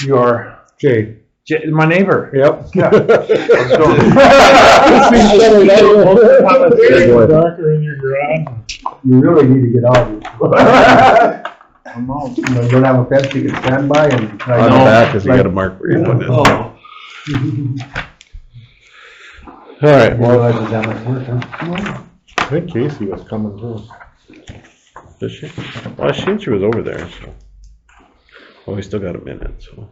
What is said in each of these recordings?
Your Jay. my neighbor. Yep. Yeah. Darker in your garage. You really need to get out. You know, you don't have a fence you can stand by and. On the back, cause you got a mark where you're putting it. Oh. Alright, Well, well, that's that much work, huh? I think Casey was coming through. did she? Well, I seen she was over there, so. Well, we still got a minute, so.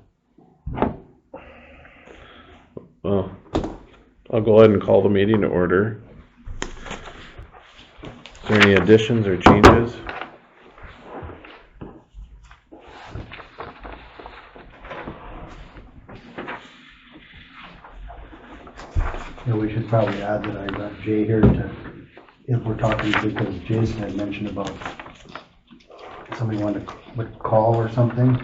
Well, I'll go ahead and call the meeting to order. Is there any additions or changes? Yeah, we should probably add that I got Jay here to, if we're talking, because Jason had mentioned about somebody would call or something.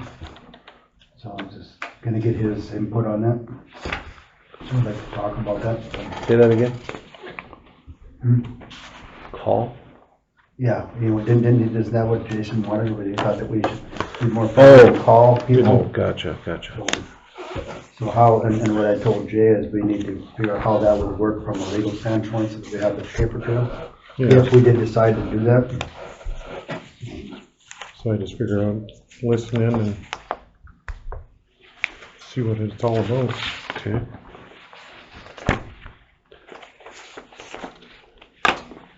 So I'm just gonna get his input on that. So I'd like to talk about that. Say that again? Hmm? Call? Yeah, isn't that what Jason wanted, but he thought that we should be more call Oh, people. gotcha. So how, and what I told Jay is we need to figure out how that would work from a legal standpoint, since we have the paper trail. Yeah. If we did decide to do that. So I just figure out, listen in and see what it's all about. Okay.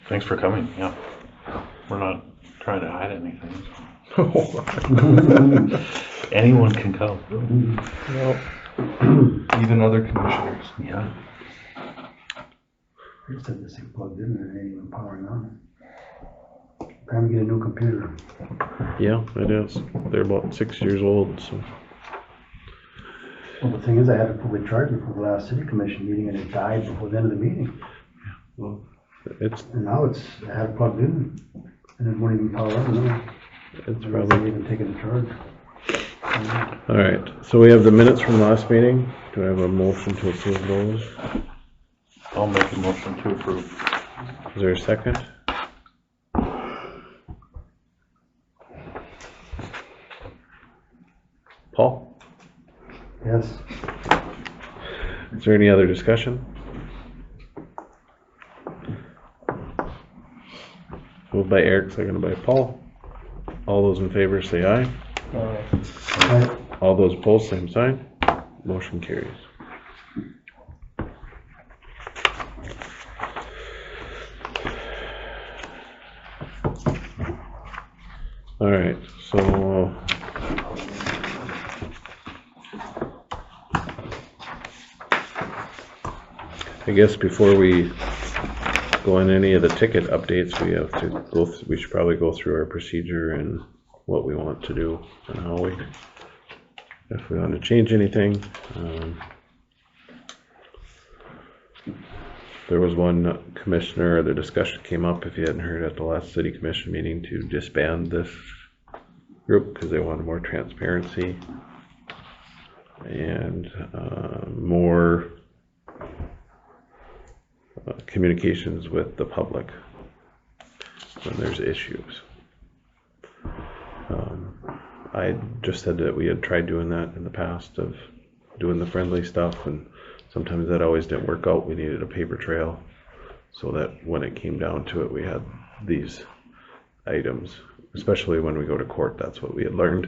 Thanks for coming. Yeah. We're not trying to hide anything. Anyone can come. Well, Even other commissioners. Yeah. He said this thing plugged in and it ain't even powering on. Time to get a new computer. Yeah, it is. They're about 6 years old, so. Well, the thing is, I had it fully charged before the last city commission meeting and it died before the end of the meeting. Well, it's And now I had it plugged in and it won't even power on. No. it's It's probably. even taking a charge. All right, so we have the minutes from last meeting. Do I have a motion to approve those? I'll make a motion to approve. Is there a second? Paul? Yes. Is there any other discussion? Moved by Eric, seconded by Paul. All those in favor say aye. All those opposed, same sign. Motion carries. All right, so I guess before we go on any of the ticket updates, we have to go. We should probably go through our procedure and what we want to do and how we, if we want to change anything. There was one commissioner, the discussion came up, if you hadn't heard, at the last city commission meeting, to disband this group because they wanted more transparency and more communications with the public when there's issues. I just said that we had tried doing that in the past, of doing the friendly stuff, and sometimes that always didn't work out. We needed a paper trail so that when it came down to it, we had these items, especially when we go to court. That's what we had learned.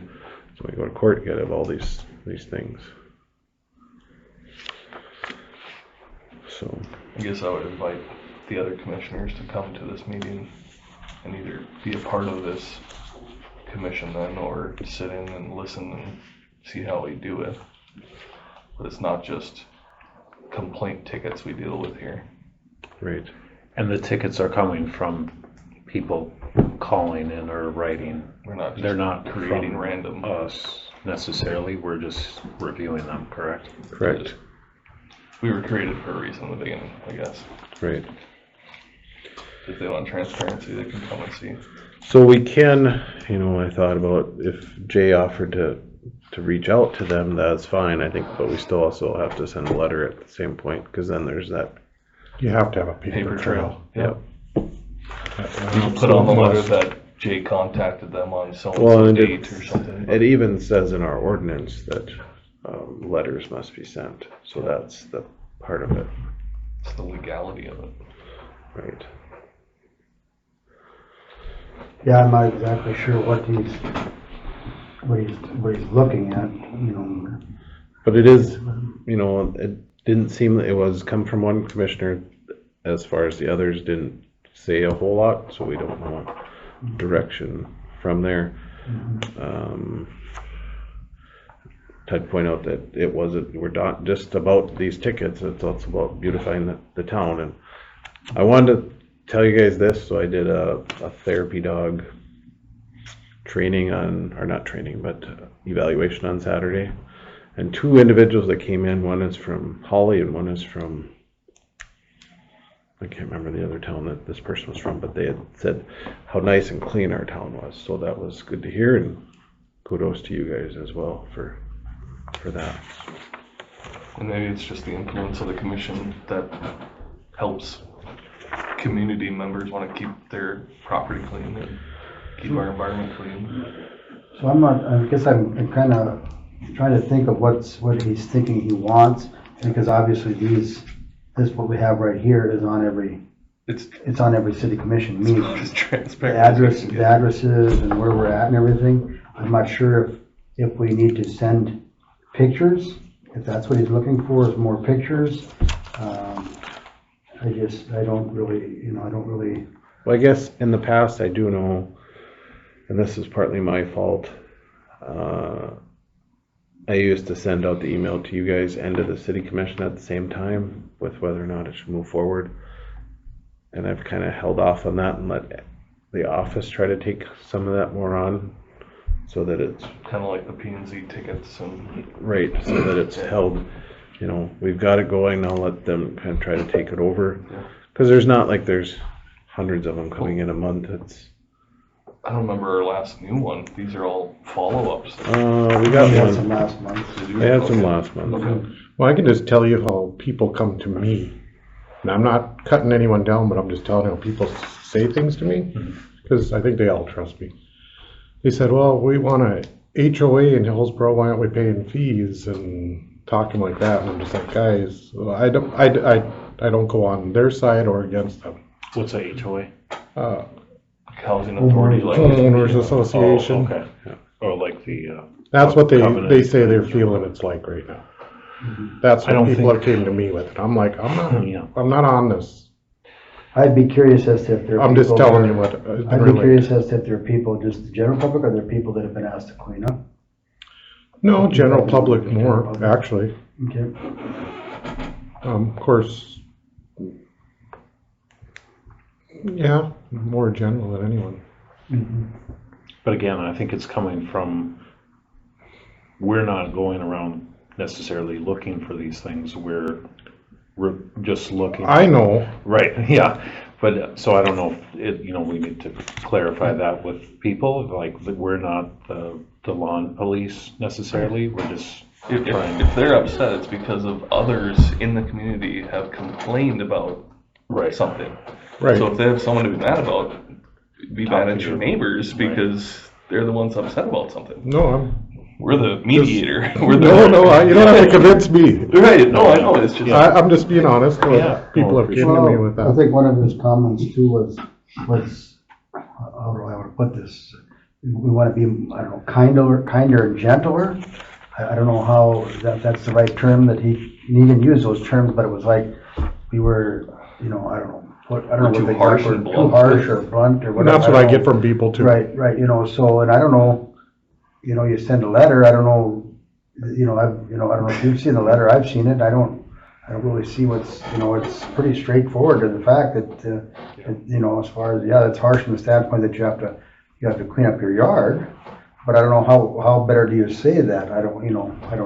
So when we go to court, you gotta have all these things. So I guess I would invite the other commissioners to come to this meeting and either be a part of this commission then, or sit in and listen and see how we do it. But it's not just complaint tickets we deal with here. right. And the tickets are coming from people calling in or writing. We're not just They're not creating from random. us necessarily. We're just reviewing them, correct? Correct. We were created for a reason in the beginning, I guess. Right. If they want transparency, they can come and see. So we can, I thought about if Jay offered to reach out to them, that's fine, I think, but we still also have to send a letter at the same point, because then there's that. you have to have a paper Paper trail. trail. Yep. You can put on the letter that Jay contacted them on Well, so-and-so and date or something. It even says in our ordinance that letters must be sent. So that's the part of it, It's the legality of it. right? Yeah, I'm not exactly sure what he's looking at, But it is, it didn't seem it was come from one commissioner, as far as the others didn't say a whole lot, so we don't know direction from there. I'd point out that we're not just about these tickets, it's also about beautifying the town. And I wanted to tell you guys this, so I did a therapy dog training not training, but evaluation on Saturday. And two individuals that came in, one is from Holly and one is from, I can't remember the other town that this person was from, but they had said how nice and clean our town was. So that was good to hear, and kudos to you guys as well for that. And maybe it's just the influence of the commission that helps community members want to keep their property clean and keep our environment clean. So I guess I'm kind of trying to think of what he's thinking he wants, because obviously this what we have right here is on it's on every city commission meeting. As The transparent. the addresses and where we're at and everything. I'm not sure if we need to send pictures, if that's what he's looking for, is more pictures. I don't really. Well, I guess in the past I do know, and this is partly my fault, I used to send out the email to you guys and to the city commission at the same time with whether or not it should move forward. And I've kind of held off on that and let the office try to take some of that more on, so that it's Kind of like the P&Z tickets and right, so that it's held, we've got it going, now let them kind of try to take it over. Because there's not like there's hundreds of them coming in a month. I don't remember our last new one. These are all follow-ups. We got We had one. some last month. Did you? I had some Okay. last month. Okay. Well, I can just tell you how people come to me. And I'm not cutting anyone down, but I'm just telling you how people say things to me, because I think they all trust me. They said, well, we want a HOA in Hillsboro, why aren't we paying fees, and talking like that. And I'm just like, guys, well, I don't go on their side or against them. What's a HOA? Housing authority, like. Homeowners Association. Oh, okay. Yeah. Or like the, That's what they Covenant. say they're feeling it's like right now. That's I don't what people think- have came to me with it. I'm like, yeah. I'm not on this. I'd be curious as to if there are I'm just people telling that- you what. I'd be curious as to if there are people, just the general public, or there are people that have been asked to clean up. No, general public more, actually. Okay. Of course, yeah, more general than anyone. But again, I think it's coming from, we're not going around necessarily looking for these things. We're just looking. I know. Right, yeah. But, so I don't know if we need to clarify that with people, like, that we're not the lawn police necessarily. We're just trying. If they're upset, it's because of others in the community have complained about Right. something. Right. So if they have someone to be mad about, be mad at to your you. neighbors because they're the ones upset about something. No, We're the mediator. We're I'm. the You don't have to convince me. Right, no, I know, it's just. I'm just being honest. Yeah. People have came to me with I that. think one of his comments too was, how do I want to put this? We want to be, I don't know, kinder and gentler. I don't know how that's the right term that he didn't use those terms, but it was like we were, I don't know. I don't know Too what the harsh exact and word, blunt. too harsh or blunt or And whatever. that's what I don't get know. from people too. Right, so, and I don't know, you send a letter, I don't know, I don't know if you've seen the letter, I've seen it, I don't really see what's, it's pretty straightforward to the fact that, as far as, it's harsh from the standpoint that you have to clean up your yard, but I don't know how better do you say that, I don't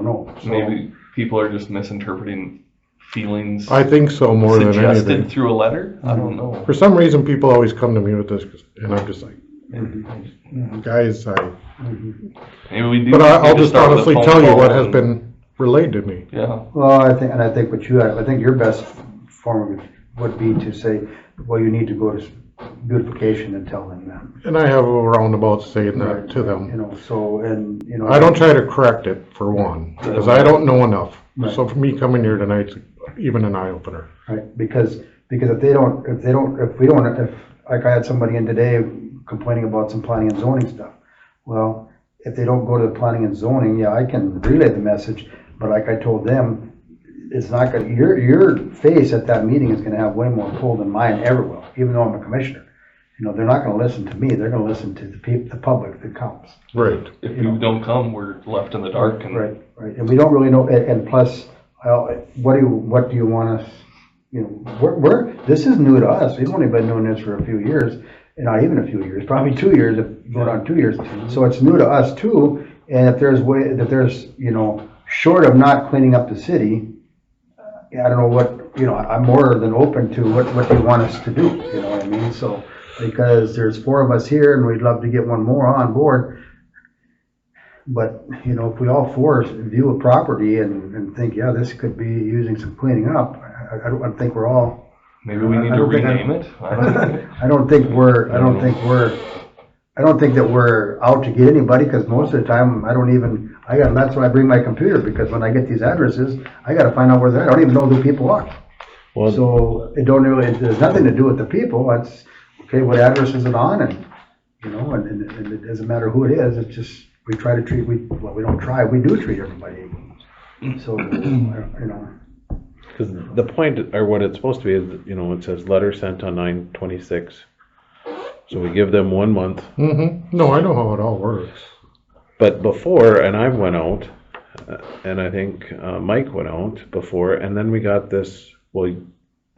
know. So, Maybe people are just misinterpreting feelings I think so more than suggested anything. through a letter. I don't know. For some reason, people always come to me with this, and I'm just like, guys, Maybe we do. But I'll need to just start with a honestly phone tell you call what has and- been relayed to me. Yeah. Well, I think your best form of it would be to say, well, you need to go to Beautification and tell them that. And I have a roundabout saying that Right, to You them. know, so, and, you know. I don't try to correct it for one, because I don't know enough. Right. So for me coming here tonight's even an eye opener. Right, because if like I had somebody in today complaining about some planning and zoning stuff. Well, if they don't go to the planning and zoning, yeah, I can relay the message, but like I told them, it's not gonna, your face at that meeting is gonna have way more pull than mine ever will, even though I'm a commissioner. You know, they're not gonna listen to me, they're gonna listen to the public that comes. Right. If you don't come, we're left in the dark and. Right, and we don't really know, and plus, what do you want us, you know, this is new to us, we've only been doing this for a few years, and not even a few years, probably 2 years, if going on 2 years, so it's new to us too, and if there's, you know, short of not cleaning up the city, I don't know what, you know, I'm more than open to what you want us to do, you know what I mean, so, because there's 4 of us here, and we'd love to get one more on board. But, you know, if we all 4 view a property and think, yeah, this could be using some cleaning up, I don't think we're all. Maybe we need to rename it. I don't think that we're out to get anybody, because most of the time, that's why I bring my computer, because when I get these addresses, I gotta find out where they're at. I don't even know who people are. Well, So there's nothing to do with the people. That's, okay, what address is it on? And, you know, and it doesn't matter who it is. It's just, we try to treat, we do treat everybody equal. So, you know. because the point, or what it's supposed to be is, you know, it says letter sent on 9/26. So we give them 1 month. Mm-hmm. No, I know how it all works. But before, and I went out, and I think Mike went out before, and then we got this, well,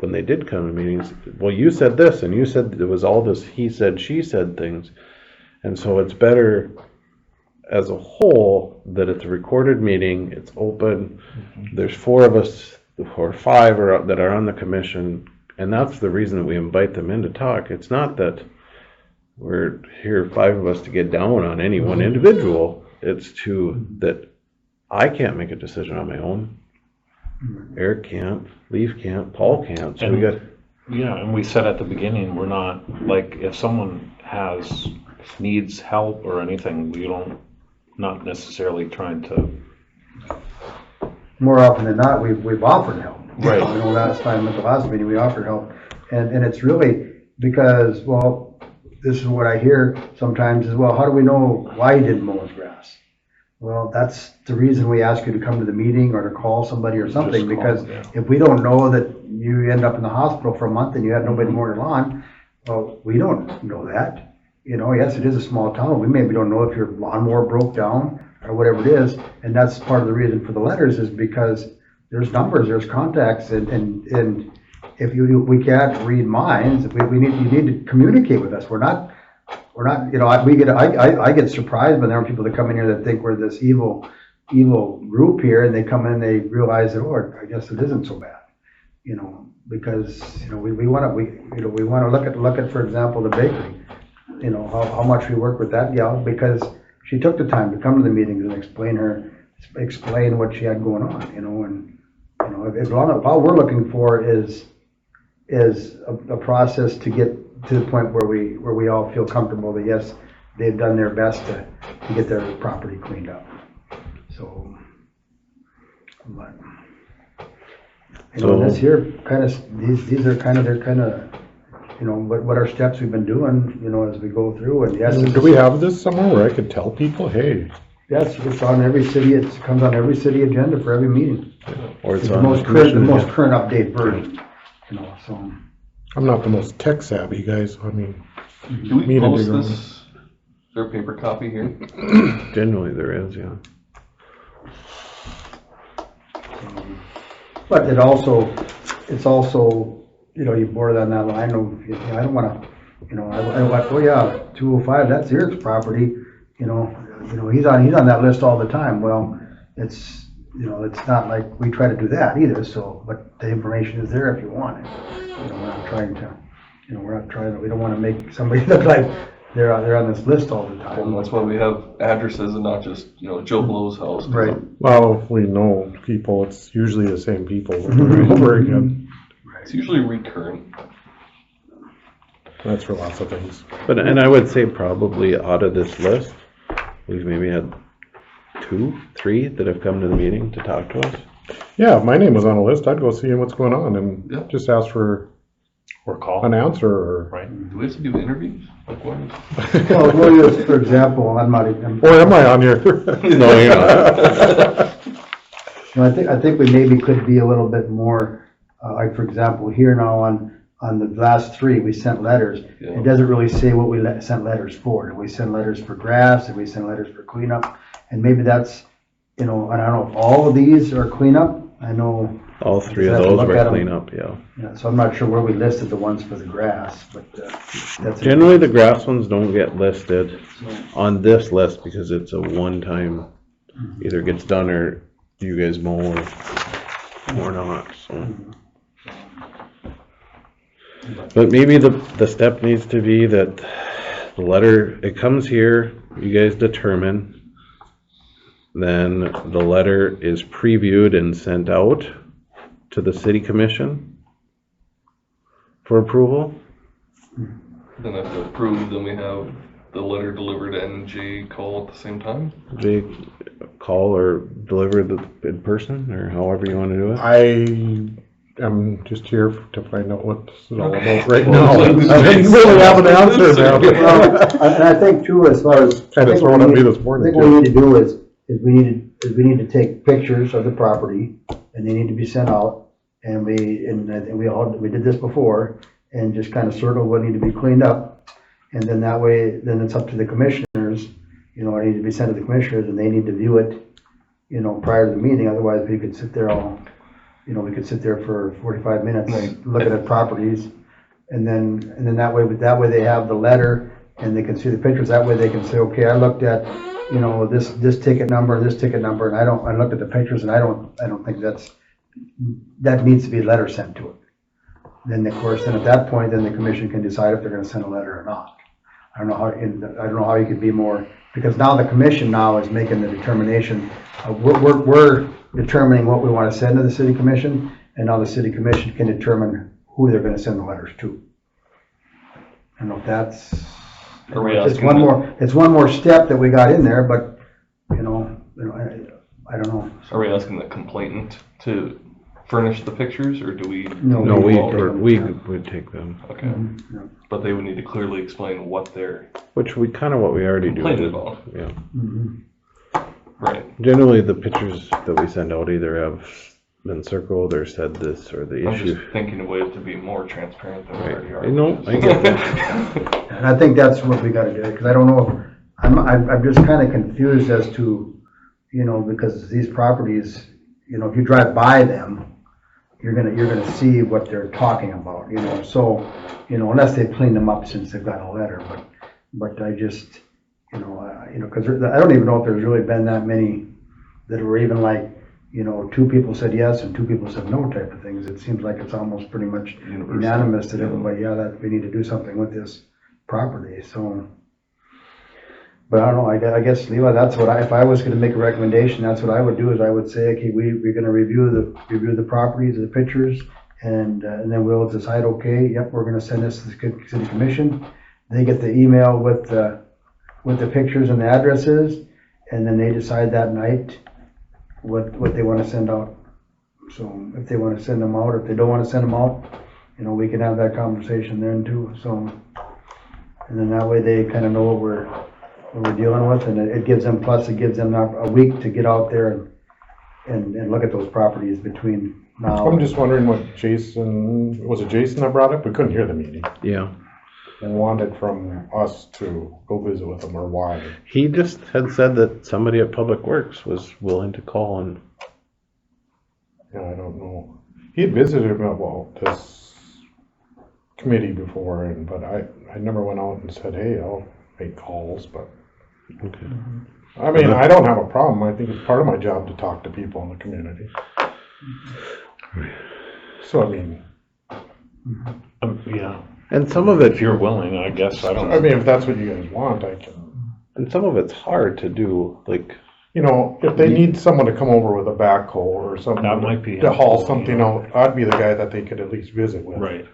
when they did come to meetings, well, you said this, and you said there was all this he said, she said things. And so it's better as a whole that it's a recorded meeting, it's open, there's 4 of us, or 5 that are on the commission, and that's the reason that we invite them in to talk. It's not that we're here, 5 of us, to get down on any one individual. It's that I can't make a decision on my own. Eric can't, Leaf can't, Paul can't. So we got. Yeah, and we said at the beginning, we're not, like, if someone needs help or anything, not necessarily trying to. More often than not, we've offered help. Right. You know, last time at the last meeting, we offered help, and it's really because, well, this is what I hear sometimes is, well, how do we know why you didn't mow his grass? Well, that's the reason we ask you to come to the meeting or to call somebody or something, because if we don't know that you end up in the hospital for a month and you had nobody to mow your lawn, well, we don't know that. You know, yes, it is a small town. We maybe don't know if your lawnmower broke down or whatever it is, and that's part of the reason for the letters, is because there's numbers, there's contacts, and if we can't read minds, you need to communicate with us. We're not, you know, I get surprised when there are people that come in here that think we're this evil group here, and they come in and they realize that, oh, I guess it isn't so bad, you know, because, you know, we want to look at, for example, the bakery, you know, how much we work with that gal, because she took the time to come to the meetings and explain what she had going on, you know, and, you know, all we're looking for is a process to get to the point where we all feel comfortable that, yes, they've done their best to get their property cleaned up. So, but, you know, this here these are kind of, you know, what our steps we've been doing, you know, as we go through. And yes, Do we have this somewhere where I could tell people, hey? Yes, it's on every city. It comes on every city agenda for every meeting. Or it's the on most current update version. You know, so. I'm not the most tech savvy, guys. I mean, Do we Me and a post bigger this? Is there a paper copy here? Generally there is, yeah. But it's also, you know, you board on that line of, you know, I don't want to, you know, I want, oh yeah, 205, that's Eric's property, you know, he's on that list all the time. Well, it's, you know, it's not like we try to do that either. So, but the information is there if you want it. You know, we don't want to make somebody look like they're on this list all the time. Well, that's why we have addresses and not just, you know, Joe Blow's house. Right. well, we know people, it's usually the same people over and over again. It's usually recurrent. That's for lots of things. But, and I would say probably out of this list, we've maybe had 2, 3 that have come to the meeting to talk to us. Yeah, if my name was on the list, I'd go see what's going on and Yeah. just ask for Or call, an answer or, right? Do we have to do interviews? Like what Well, we'll use, for example, I'm not even. or am I on here? No, you're not. No, I think we maybe could be a little bit more, like, for example, here now on the last 3, we sent letters. Yeah. It doesn't really say what we sent letters for. Did we send letters for grass? Did we send letters for cleanup? And maybe that's, and I don't know if all of these are cleanup. I know, All 3 of Have to those look were at 'em. cleanup, yeah. so I'm not sure where we listed the ones for the grass, but that's. Generally, the grass ones don't get listed So, on this list because it's a one-time, either gets done or you guys mow or not, so. But maybe the step needs to be that the letter, it comes here, you guys determine, then the letter is previewed and sent out to the city commission for approval. Then if they're approved, then we have the letter delivered and Jay call at the same time? They call or deliver in person, or however you want to do it. I am just here to find out what this is all about right Well, now. I it's didn't like- really have an answer now. well, and I think too, as far as. Kind of throwing at me this I morning think what we too. need to do is we need to take pictures of the property, and they need to be sent out, and I think we did this before, and just kind of circle what need to be cleaned up, and then that way, then it's up to the commissioners, it needs to be sent to the commissioners, and they need to view it, prior to the meeting, otherwise we could sit there we could sit there for 45 minutes Right. looking at properties, and then that way they have the letter, and they can see the pictures, that way they can say, okay, I looked at, this ticket number, and I looked at the pictures, and I don't think that needs to be a letter sent to it. Then, of course, at that point, then the commission can decide if they're gonna send a letter or not. I don't know how you could be more, because now the commission now is making the determination, we're determining what we wanna send to the city commission, and now the city commission can determine who they're gonna send the letters to. I don't know if that's, Are we it's asking one that- more, it's one more step that we got in there, but, I don't know. Are we asking the complainant to furnish the pictures, or do we? No, No, we we take them. would take them, Okay, Yeah. but they would need to clearly explain what they're which we kind of what we already do. complaining about. Yeah. Mhm. Right. Generally, the pictures that we send out either have been circled or said this or the I'm issue. just thinking of ways to be more transparent than we Right. already are. I know, I get that. And I think that's what we gotta do, because I don't know, I'm just kind of confused as to, because these properties, if you drive by them, you're gonna see what they're talking about, so, unless they've cleaned them up since they've got a letter, but I just, because I don't even know if there's really been that many that were even like, 2 people said yes and 2 people said no type of things. It seems like it's almost pretty much Universal. unanimous that everybody, that we need to do something with this property, so. But I don't know, I guess, Levi, that's what if I was gonna make a recommendation, that's what I would do, is I would say, okay, we're gonna review the properties, the pictures, and then we'll decide, okay, yep, we're gonna send this to the city commission. They get the email with the pictures and the addresses, and then they decide that night what they wanna send out. So if they wanna send them out, if they don't wanna send them out, we can have that conversation then too, so. And then that way they kinda know what we're dealing with, and it gives them a week to get out there and look at those properties between now. I'm just wondering what was it Jason that brought up? We couldn't hear the meeting. Yeah. And wanted from us to go visit with them, or why? He just had said that somebody at Public Works was willing to call and Yeah, I don't know. He had visited about this committee before, but I never went out and said, hey, I'll make calls, but okay. I mean, I don't have a problem. I think it's part of my job to talk to people in the community. So, I mean, Yeah, And some of it, if you're willing, I guess, I don't. I mean, if that's what you guys want, I can. and some of it's hard to do, like, If they need someone to come over with a backhoe or something That might be to haul helpful, something out, I'd be the guy that they could at least visit with. Right.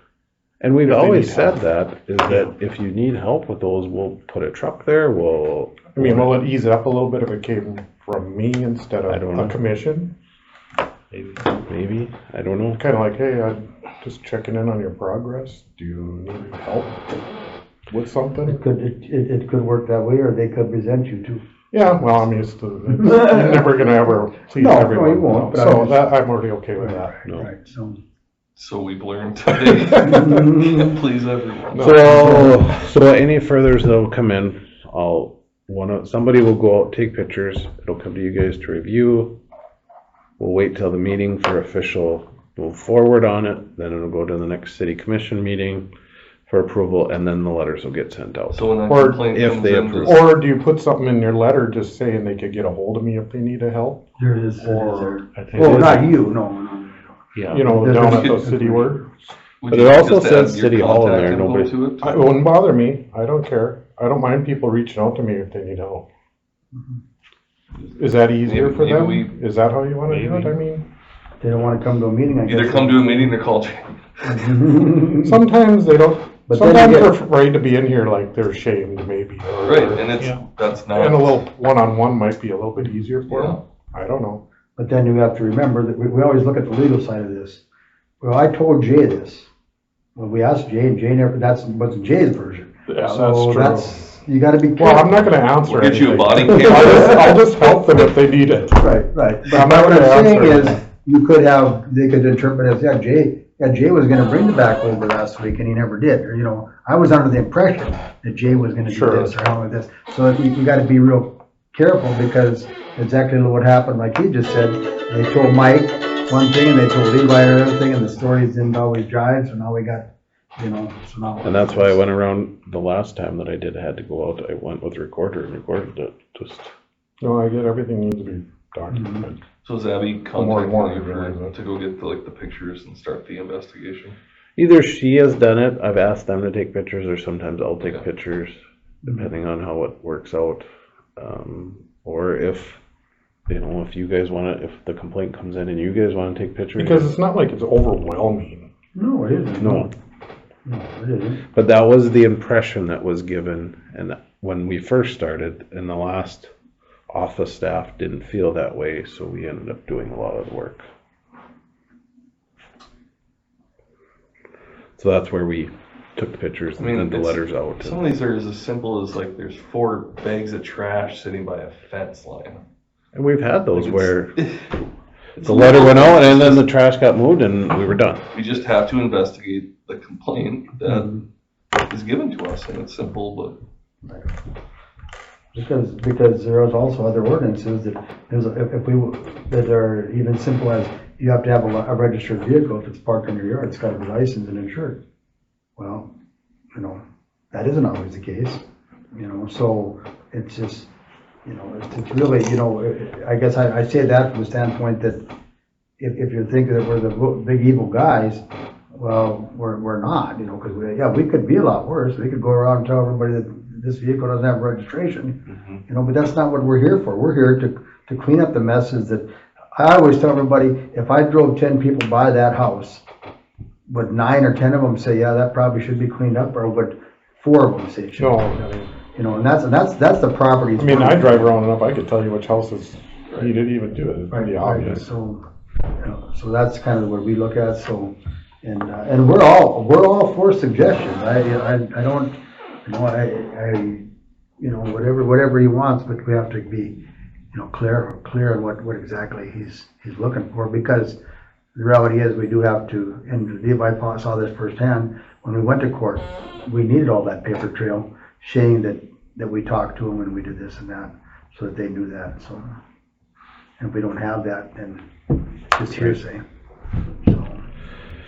And we've If they always need said help. that, is that if you need help with those, we'll put a truck there, I mean, will it ease it up a little bit if it came from me instead I of don't a know. commission? maybe, I don't know. Kinda like, hey, I'm just checking in on your progress. Do you need help with something? It could work that way, or they could present you to. Yeah, well, I'm used to, you're never gonna ever please No, everyone. you won't, but So I'm just- that, I'm already okay with that. No. Right, so. So we've learned today, can't please everyone. So any furthers that'll come in, somebody will go out, take pictures, it'll come to you guys to review. We'll wait till the meeting for official move forward on it, then it'll go to the next city commission meeting for approval, and then the letters will get sent out. So when that Or complaint if comes they in, approve. does- Or do you put something in your letter just saying they could get a hold of me if they need a help? There it is. Or, I think, Oh, not you, no. yeah. you know, There's down a- at the city word? would But you it also just says add your City Hall in contact there, info nobody- to it? It wouldn't bother me. I don't care. I don't mind people reaching out to me if they need help. Is that easier for Maybe them? Is that how you wanna do it? Maybe. I mean, They don't wanna come to a meeting, I guess. Either come to a meeting or call Jay. sometimes they don't, But then you sometimes get- they're afraid to be in here like they're ashamed maybe. or- Right, and it's, Yeah. that's And a not, little one-on-one might be a little bit easier for them. I don't know. But then you have to remember that we always look at the legal side of this. Well, I told Jay this. Well, we asked Jay, and Jay never, was Jay's version. Yeah, So that's true. you gotta be careful. Well, I'm not gonna answer we'll get you a anything. body I'll just cam. help them if they need it. Right. But But I'm not what I'm gonna saying answer is, it. you could they could interpret as, Jay was gonna bring the backhoe over last week and he never did. Or, I was under the impression that Jay was gonna do Sure. this or how with this. So you gotta be real careful because exactly what happened, like he just said, they told Mike one thing and they told Levi another thing and the stories didn't always jive, so now we got, so now. And that's why I went around the last time that I had to go out, I went with recorder and recorded it, just. No, I get everything needs to be documented. So is Abby more and contacting more you I realize for, that. to go get the pictures and start the investigation? Either she has done it, I've asked them to take pictures, or sometimes I'll take Okay. pictures, depending on how it works out. Or if you guys if the complaint comes in and you guys wanna take pictures. Because it's not like it's overwhelming. No, it isn't. No, No, it isn't. but that was the impression that was given, and when we first started, and the last office staff didn't feel that way, so we ended up doing a lot of the work. So that's where we took the pictures and sent the it's- letters out. Some of these are as simple as like there's 4 bags of trash sitting by a fence line. And we've had those Like, where it's the letter went out and then it's the trash got moved and we were done. just- we just have to investigate the complaint that is given to us, and it's simple, but Because there is also other ordinances that that are even simple as you have to have a registered vehicle if it's parked in your yard, it's gotta be licensed and insured. Well, that isn't always the case, so it's just, it's really, I guess I say that from the standpoint that if you're thinking that we're the big evil guys, well, we're not, because we could be a lot worse. We could go around and tell everybody that this vehicle doesn't have registration, but that's not what we're here for. We're here to clean up the messes that, I always tell everybody, if I drove 10 people by that house, would 9 or 10 of them say, yeah, that probably should be cleaned up, or would 4 of them say it should? No, And that's the property. I mean, I drive around enough, I could tell you which houses needed even do it. It's pretty obvious. So, so that's kind of what we look at, so, and we're all for suggestions. I don't, whatever he wants, but we have to be, clear on what exactly he's looking for, because the reality is we do have to, and Levi saw this firsthand, when we went to court, we needed all that paper trail showing that we talked to him and we did this and that, so that they knew that, so. And if we don't have that, then it's just hearsay.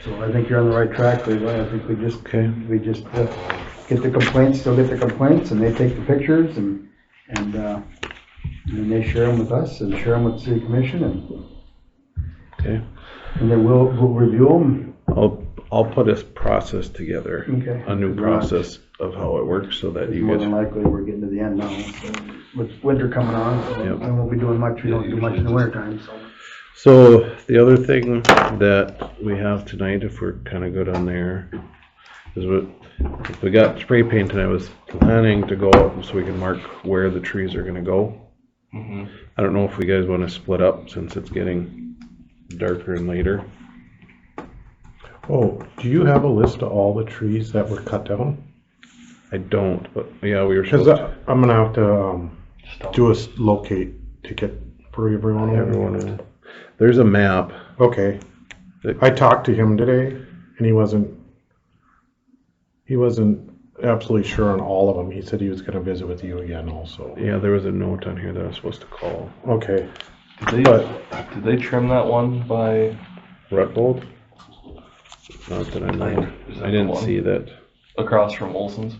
So I think you're on the right track, Levi. I think we just get the complaints, still get the complaints, and they take the pictures and then they share them with us and share them with the city commission, Okay. and then we'll review them. I'll put a process together, Okay. a new process of how it works so that you More guys. than likely, we're getting to the end now, so with winter coming on, so Yep. we won't be doing much. We don't do much in the winter time, so. So the other thing that we have tonight, if we're kind of good on there, Cause if we got spray paint and I was planning to go out so we can mark where the trees are gonna go. Mm-hmm. I don't know if you guys wanna split up since it's getting darker and later. Oh, do you have a list of all the trees that were cut down? I don't, but yeah, we were Cause supposed to. I'm gonna have to, do a locate ticket for everyone. There's a map. Okay. I talked to him today and he wasn't absolutely sure on all of them. He said he was gonna visit with you again also. Yeah, there was a note on here that I was supposed to call. Okay. Did they trim that one by? Rutgold? Not that I know. Is that I the didn't one? see that. Across from Olson's?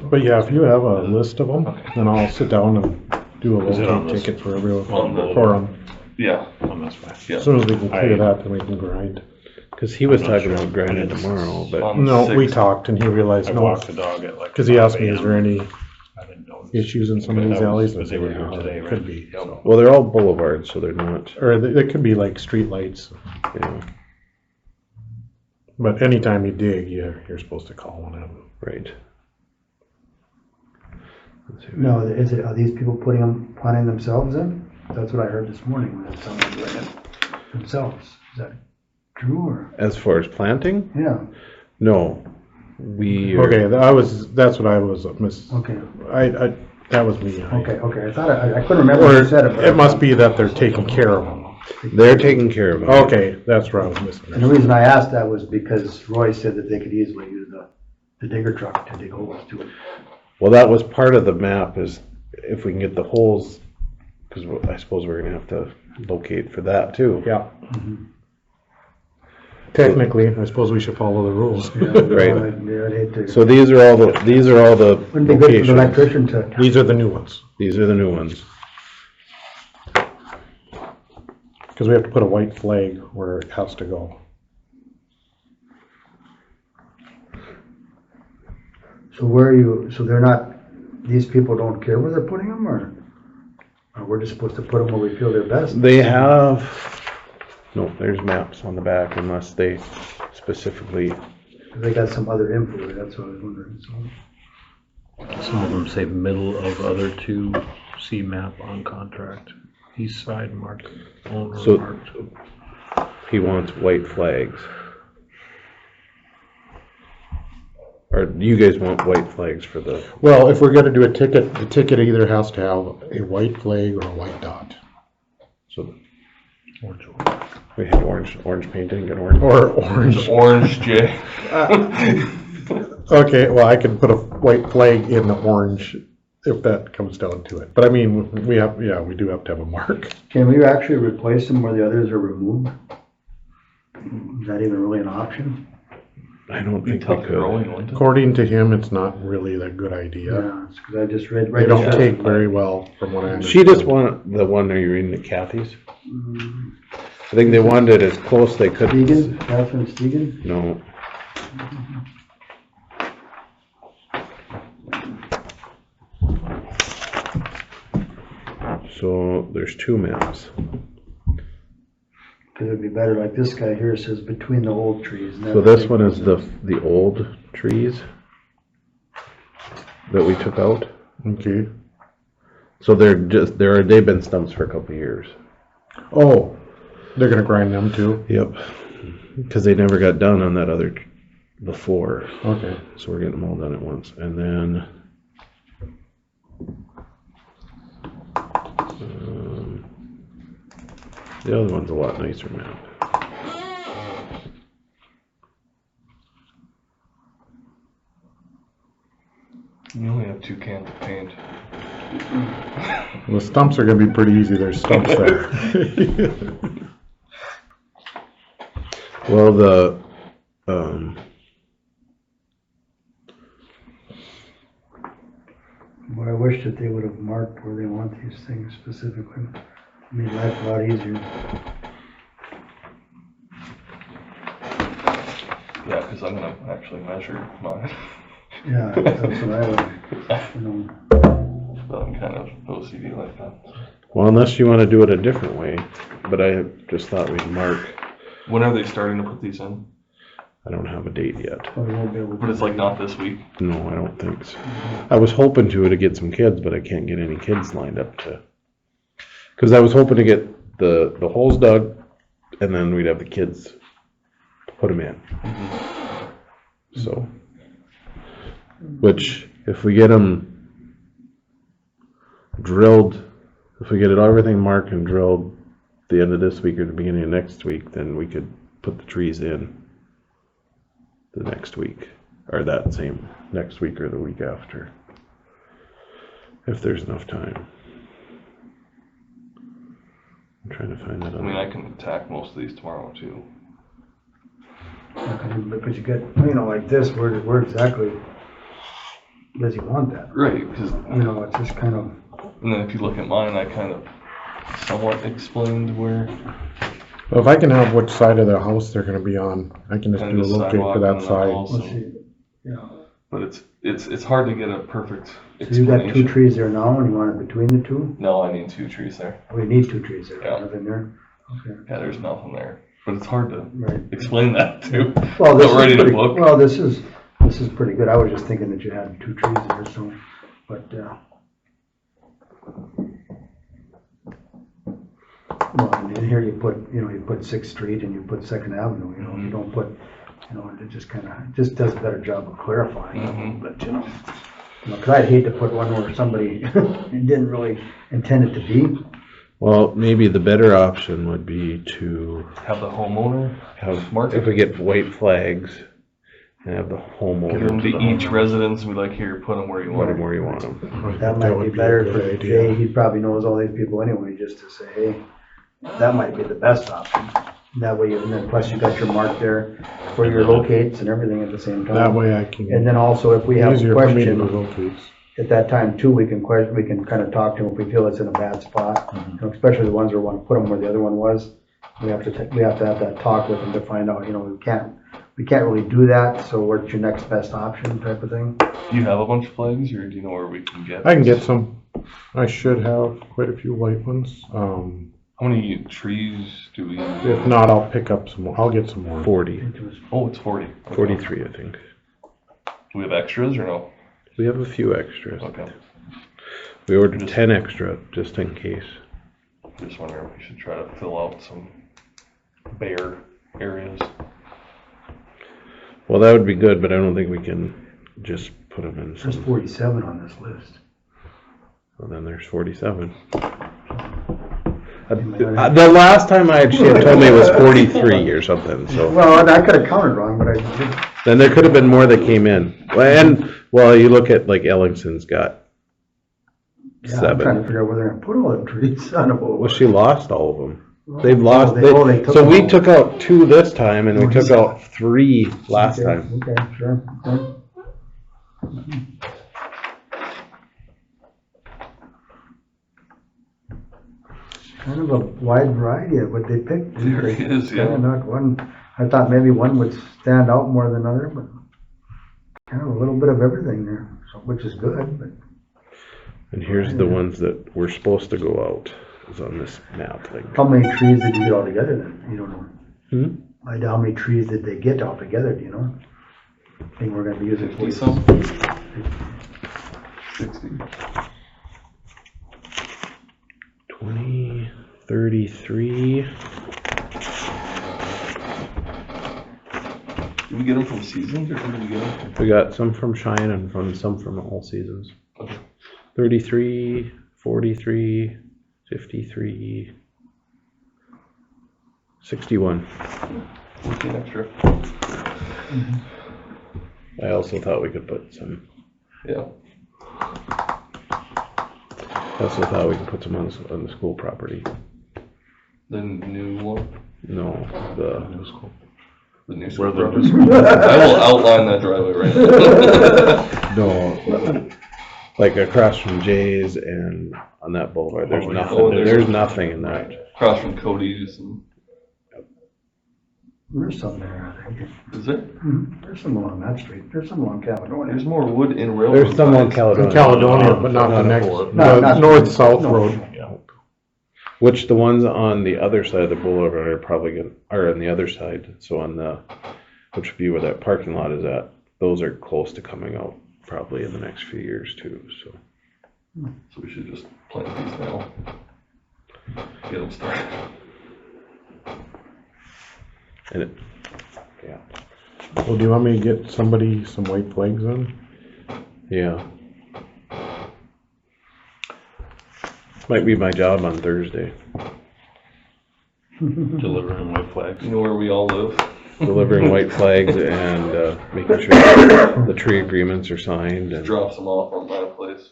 But yeah, if you have a list of them, Okay. then I'll sit down and do a Is it on locate this- ticket for everyone, on the- for them. Yeah. On this way. Yeah. As soon as we can clear that, then we can grind. Cause he was I'm not talking sure. about grinding It's tomorrow, but on- No, we 6th. talked and he realized I no, walked the dog at like. cause he asked me, 5 is there any I didn't notice. issues in some of Okay, these that was- alleys? but I they said, were here yeah, today, Could right? be, Yep. so. well, they're all boulevards, so they're not. Or they could be like street lights, You know, but anytime you dig, you're supposed to call one of them. right. Let's see. No, are these people planting themselves in? That's what I heard this morning, that someone doing it themselves. Is that true or? As far as planting, Yeah, no. We are- Okay, that's what I was, okay, that was me. okay. I thought, I couldn't remember what Or you said it. but it must be that they're taking care of them. They're taking care of it. Okay, that's where I was And missing. the reason I asked that was because Roy said that they could easily use the digger truck to dig holes to it. Well, that was part of the map is if we can get the holes, because I suppose we're gonna have to locate for that too. Yeah. Technically, I suppose we should follow the rules. Right. Yeah, I'd hate to. So these are all the Wouldn't be good for the locations. electrician to. These are the new ones, These are the new ones. because we have to put a white flag where it has to go. So where are you, so they're not, these people don't care where they're putting them, or we're just supposed to put them where we feel they're best? They have, no, there's maps on the back unless they specifically, They got some other info, that's what I was wondering, so. Some of them say middle of other two, see map on contract, east side marked, owner So- marked. he wants white flags. Or do you guys want white flags for the, Well, if we're gonna do a ticket, the ticket either has to have a white flag or a white dot. so Orange. we have orange painting and orange. Or orange. Orange J. Okay, well, I can put a white flag in the orange if that comes down to it. But I mean, we do have to have a mark. Can we actually replace them where the others are removed? Is that even really an option? I don't Be think we tough could. growing, wouldn't it? According to him, it's not really a good idea. Yeah, it's 'cause I just read. They don't this. take very well from what I understand. She just wanted the one, are you reading it, Kathy's? I think they wanted it as close they could. Stegan, Catherine Stegan? No. So there's two maps. Cause it'd be better, like this guy here says between the old trees. and So that- this one is the old trees that we took out. Okay. So they've been stumps for a couple of years. Oh, they're gonna grind them too? Yep. Because they never got done on that other before. Okay. So we're getting them all done at once. And then the other one's a lot nicer map. You only have 2 cans of paint. The stumps are gonna be pretty easy. There's stumps there. Well, But I wish that they would have marked where they want these things specifically. Made life a lot easier. Yeah, because I'm gonna actually measure mine. Yeah, that's what I would, you know. But I'm kind of OCD like that. well, unless you want to do it a different way, but I just thought we'd mark. When are they starting to put these in? I don't have a date yet. Well, we won't be able to- But it's like not this week. No, I don't think so. I was hoping to get some kids, but I can't get any kids lined up to. Because I was hoping to get the holes dug, and then we'd have the kids put them in. So, which if we get them drilled, if we get everything marked and drilled the end of this week or the beginning of next week, then we could put the trees in the next week, or that same next week or the week after, if there's enough time. I'm trying to find that. I mean, I can attack most of these tomorrow too. Because you get, you know, like this, where exactly does he want that? Right, because You know, it's just kind of, and then if you look at mine, I kind of somewhat explained where Well, if I can have which side of the house they're gonna be on, I can just kind do a of the locate sidewalk for that and then side. also, let's see, you know. but it's hard to get a perfect So you got two explanation. trees there now, and you want it between the two? No, I need 2 trees there. We need 2 trees there, Yeah. nothing there? Okay, Yeah, there's nothing there, but it's hard to right. explain that too. Well, this Not ready is to pretty, book. well, this is pretty good. I was just thinking that you had 2 trees there, so, but, well, and in here you put, you know, you put 6th Street and you put 2nd Avenue, you know, you don't put, you know, it just kind of, just does a better job of clarifying a little bit, you know. You know, 'cause I'd hate to put one where somebody didn't really intend it to be. Well, maybe the better option would be to Have the homeowner have, mark if it. we get white flags, and have the homeowner. Give them to to the each homeowner, residence and be like, here, put them where you put want them them. where you want them. I think That might be would a better good for idea. Jay. He probably knows all these people anyway, just to say, hey, that might be the best option. That way, and then plus you got your mark there for your locates and everything at the same time. That way I can, And then also if we have a easier for me to question locate. at that time too, we can kind of talk to him if we feel it's in a bad spot. You know, especially the ones where we want to put them where the other one was. We have to have that talk with them to find out, you know, we can't really do that, so what's your next best option type of thing? Do you have a bunch of flags or do you know where we can get? I can get some. I should have quite a few white ones. How many trees do we? If not, I'll pick up some more. I'll get some more. 40, Oh, it's 40. 43, I think. Do we have extras or no? We have a few extras. Okay. We ordered 10 extra just in case. Just wondering if we should try to fill out some bare areas. Well, that would be good, but I don't think we can just put them in There's some. 47 on this list. Well, then there's 47. The last time she had told me it was 43 or something, so. Well, I could have counted wrong, but I did. Then there could have been more that came in. Well, you look at like Ellingson's got Yeah, I'm trying to 7. figure out where they're gonna put all them trees. I don't know. Well, she lost all of them. They've lost, They took so them we all. took out 2 this time and we Oh, took he out 3 last Okay, time. Okay, sure, okay. Kind of a wide variety of what they picked. There it is, yeah. Kind of not one, I thought maybe one would stand out more than other, but kind of a little bit of everything there, so, which is good, but. And here's the ones that were supposed to go out, is on this map thing. How many trees did you get all together then? You don't know. Hmm? How many trees did they get all together, do you know? I think we're gonna be using 50 40 some? 60. 20, 33. Did we get them from Seasons or where did we get them? We got some from Cheyenne and some from All Seasons. Okay. 33, 43, 53, 61. 14 extra. I also thought we could put some. Yeah. I also thought we could put some on the school property. The new one? No, The new Where school the- property. I will outline that driveway right now. no, like across from Jay's and on that boulevard. There's Oh, nothing. oh, there's- There's nothing in that. Across from Cody's and, There's some there, I think. is there? There's some along that street. There's some along Caledonia. There's more wood in railroad. There's some on ties. Caledonia. In Caledonia, but not the Not next, north. No, not- north-south no. road. Which the ones on the other side of the boulevard are probably are on the other side. So on the which would be where that parking lot is at, those are close to coming out probably in the next few years too, so. So we should just plant these now. Get them started. And it, yeah, Well, do you want me to get somebody some white flags on? yeah. Might be my job on Thursday, Delivering white flags. You know where we all live? delivering white flags and making sure the tree agreements are signed and. Drops them off on my place.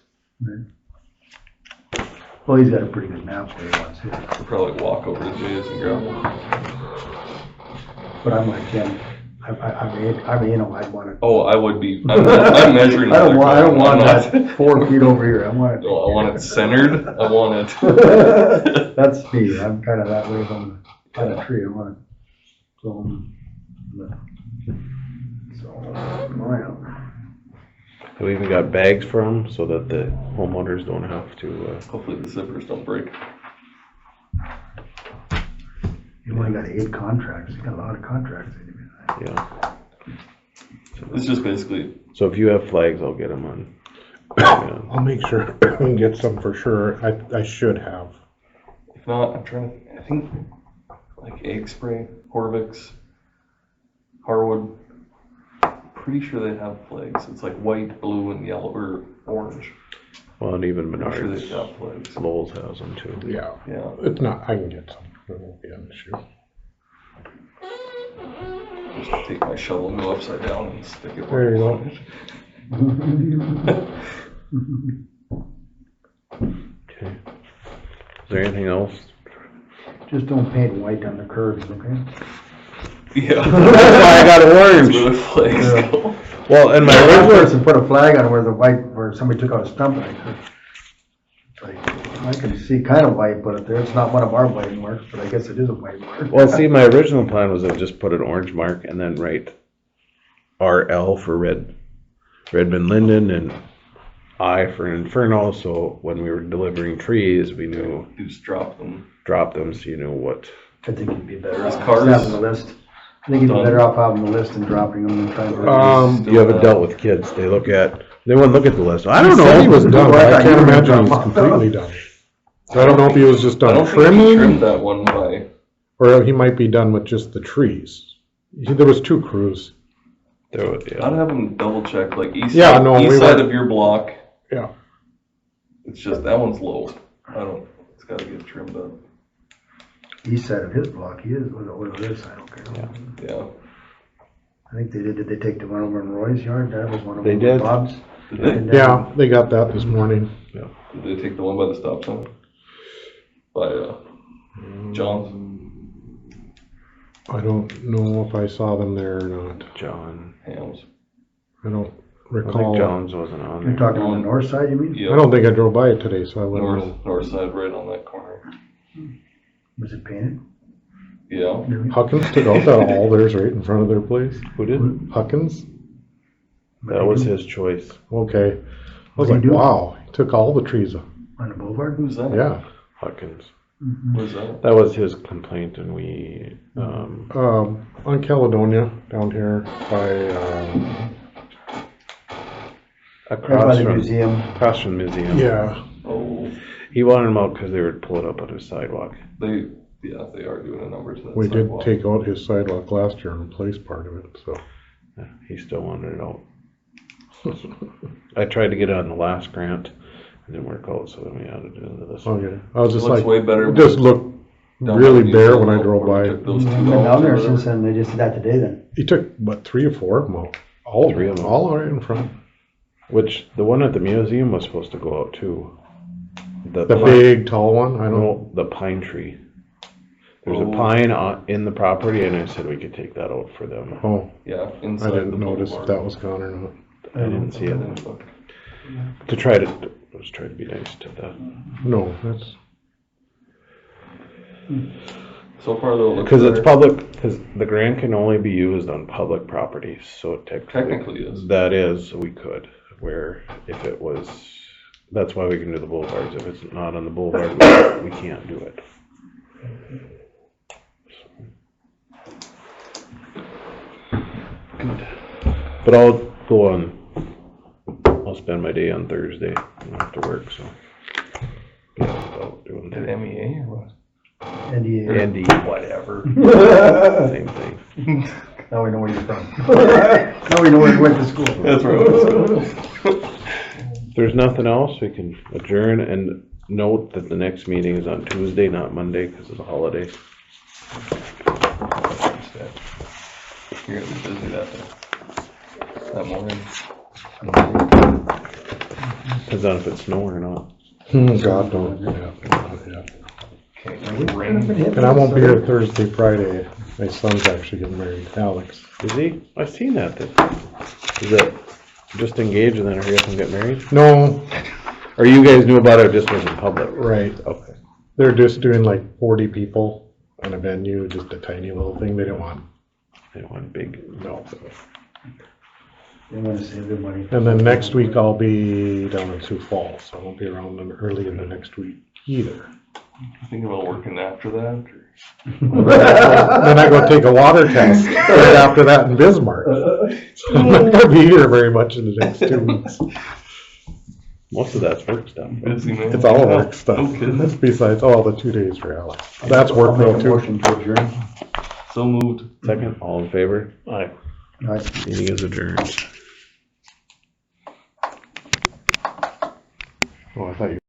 Well, he's got a pretty good map where he wants it. We'll probably walk over to Jay's and grab them. But I'm like Ken, I mean, you know, I'd want it. Oh, I would be. I'm measuring. I don't I'm want not- that 4 feet over here. I want No, I want it centered. I want it. it. That's me. I'm kind of that way on the tree. I want it. So, well, We even got bags for them so that the homeowners don't have to, Hopefully the zippers don't break. you only got 8 contracts. You got a lot of contracts. yeah. It's just basically, So if you have flags, I'll get them on. Yeah. I'll make sure I can get some for sure. I should have. if not, I'm trying to, I think, like egg spray, Horvix, Harwood. Pretty sure they have flags. It's like white, blue, and yellow, or orange. Well, and even I'm sure they've Menards, got flags. Lowell's has them too. Yeah. Yeah. It's not, I can get some. It won't be an issue. Just take my shovel and go upside down and stick it. There you go. Okay. Is there anything else? Just don't paint white on the curves, okay? Yeah. I got That's orange. where the flags Yeah. go. Well, and my One original, person put a flag on where the white, where somebody took out a stump. And I can see kind of white, but it's not one of our white marks, but I guess it is a white mark. well, see, my original plan was to just put an orange mark and then write RL for Redmond Linden and I for Inferno. So when we were delivering trees, we knew, You just drop them. drop them so you knew what. I think you'd be better There's off cars. having the list. I think you'd be better off having the list and dropping them and trying to. You haven't dealt with kids. They wouldn't look at the list. I don't He said he know. was done, but I I can't thought you were imagine gonna he's drop off. completely done. I don't know if he was just I done don't think he trimming, trimmed that one by. or he might be done with just the trees. There was 2 crews. There was, I'd yeah. have them double check, like east Yeah, side, no, east we side were- of your block. Yeah. It's just that one's low. It's got to get trimmed up. East side of his block, he is, or the other side, okay. Yeah. I think they did they take the one over in Roy's yard? That was one of They them. did. Bob's. Did they? And, Yeah, they got that this morning. Did they take the one by the stop sign? By John's I don't know if I saw them there or not. John. Hams. I don't I think recall. John's wasn't on You're there. talking on the north side, you mean? Yeah. I don't think I drove by it today, so I wouldn't know. North side, right on that corner. Was it painted? Yeah. Huckins took out that all theirs right in front of their place. Who did? Huckins? That was his choice. Okay. I was What'd like, he do? wow, he took all the trees up. On the boulevard? Who's that? Yeah. Huckins. Where's that? That was his complaint, and we, On Caledonia, down here by, Right by across the from museum. the museum. yeah. Oh, He wanted them out because they would pull it up on his sidewalk. they are doing a number to that We did sidewalk. take out his sidewalk last year and replace part of it, so. Yeah, he still wanted it out. I tried to get it on the last grant, it didn't work out, so then we added it into this one. Okay. I was just Looks like, way better it just looked down really by the bare museum when I drove where we by. took those two I've been dogs down there or whatever. since then. They just did that today then. He took, what, 3 or 4 of them out? All 3 of them. All right in front. Which, the one at the museum was supposed to go out too. The big, tall one, I don't know. No, the pine tree. There's Oh. a pine in the property, and I said we could take that out for them. Oh, Yeah, I inside the didn't notice if boulevard. that was gone or not. I didn't see I it. didn't look. To try to, let's try to be nice to that. No, that's, So far though, it looks Because it's better. public, because the grant can only be used on public properties, so Technically is. that is, we could, where if it was, that's why we can do the boulevards, if it's not on the boulevard, we can't do it. But I'll go on, I'll spend my day on Thursday. I don't have to work, so. Get out doing At that. MEA or what? NDA. Andy, Whatever. same thing. Now we know where you're from. Now we know where you went to school. That's right. If there's nothing else, we can adjourn and note that the next meeting is on Tuesday, not Monday, because of the holiday. You're gonna be busy that morning. Depends on if it's snow or not. God, don't, yeah. Can't rain. And I won't be here Thursday, Friday. My son's actually getting married, Alex. Is he? I've seen that. Is it just engaged and then hurry up and get married? No, Or you guys knew about it, just wasn't public? right. Okay. They're just doing like 40 people on a venue, just a tiny little thing. They don't want, They want big. no. They want to save their money. And then next week I'll be down in Sioux Falls, so I won't be around them early in the next week either. Think about working after that? Or? Then I go take a water test right after that in Bismarck. So I'm not gonna be here very much in the next 2 weeks. Most of that's work stuff. Busy man. It's all work stuff. No kidding. That's besides all the 2 days for Alex. That's I'll work make though a too. motion to adjourn. So moved. Second, all in favor? Aye. Aye. Meeting is adjourned. Oh, I thought you